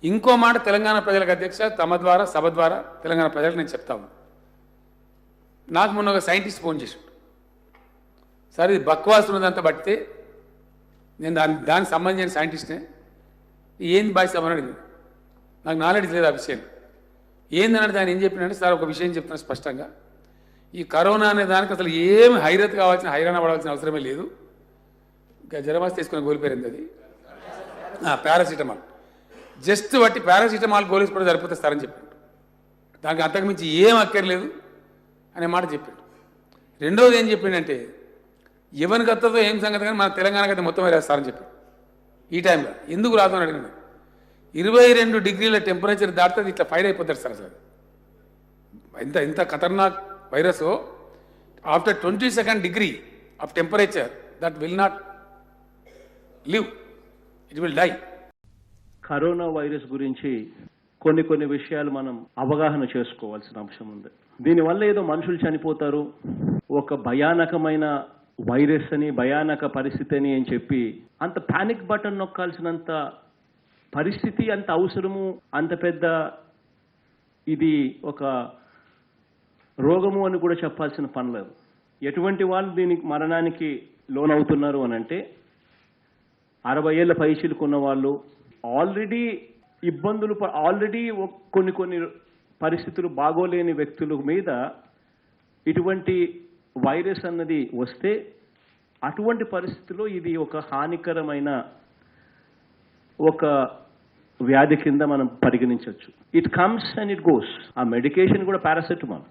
ఇంకో మాట తెలంగాణ ప్రజలకు అధ్యక్ష తమ ద్వారా సభ ద్వారా తెలంగాణ ప్రజలకు నేను చెప్తాను. నాకు మొన్న ఒక సైంటిస్ట్ ఫోన్ చేశాడు. సార్ ఇది బక్వాస్ ఉన్నదంతా బట్టితే నేను దానికి సంబంధించిన సైంటిస్ట్నే ఏంది బాయ్ సభ అని అడిగింది. నాకు నాలెడ్జ్ లేదు ఆ విషయం ఏందన్నట్టు ఆయన ఏం చెప్పినంటే సార్ ఒక విషయం చెప్తున్నా స్పష్టంగా ఈ కరోనా అనే దానికి అసలు ఏమి హైరత్ కావాల్సిన హైరాణ పడాల్సిన అవసరమే లేదు. ఇంకా జ్వరమాస్ తీసుకుని గోలిపోయింది అది పారాసిటమాల్ జస్ట్ బట్టి పారాసిటమాల్ గోలేసుకోవడం సరిపోతే సార్ అని చెప్పాడు. దానికి అంతకుమించి ఏం అక్కర్లేదు అనే మాట చెప్పాడు. రెండోది ఏం చెప్పిండంటే ఎవరికి వస్తుందో ఏం సంగతి కానీ మన తెలంగాణకి అయితే మొత్తం వేరేస్తారని చెప్పాడు. ఈ టైంలో ఎందుకు రాదు అని అడిగినాడు. 22 డిగ్రీల టెంపరేచర్ దాటితే ఇట్లా ఫైర్ అయిపోతారు సార్. అసలు ఇంత ఖతర్నాక్ virus after 22nd degree of temperature that will not live, it will die. Corona virus గురించి కొన్ని విషయాలు మనం అవగాహన చేసుకోవాల్సిన అంశం ఉంది. దీనివల్ల ఏదో మనుషులు చనిపోతారు, ఒక భయానకమైన వైరస్ అని భయానక పరిస్థితి అని చెప్పి అంత పానిక్ బటన్ నొక్కాల్సినంత పరిస్థితి, అంత అవసరము, అంత పెద్ద ఇది ఒక రోగము అని కూడా చెప్పాల్సిన పని లేదు. ఎటువంటి వాళ్ళు దీనికి మరణానికి లోనవుతున్నారు అని అంటే 60 ఏళ్ల పైచిలుకున్న వాళ్ళు, ఆల్రెడీ ఇబ్బందులు, ఆల్రెడీ కొన్ని పరిస్థితులు బాగోలేని వ్యక్తుల మీద ఇటువంటి వైరస్ అన్నది వస్తే అటువంటి పరిస్థితుల్లో ఇది ఒక హానికరమైన ఒక వ్యాధి కింద మనం పరిగణించవచ్చు. It comes and it goes. ఆ మెడికేషన్ కూడా పారాసెటమాల్.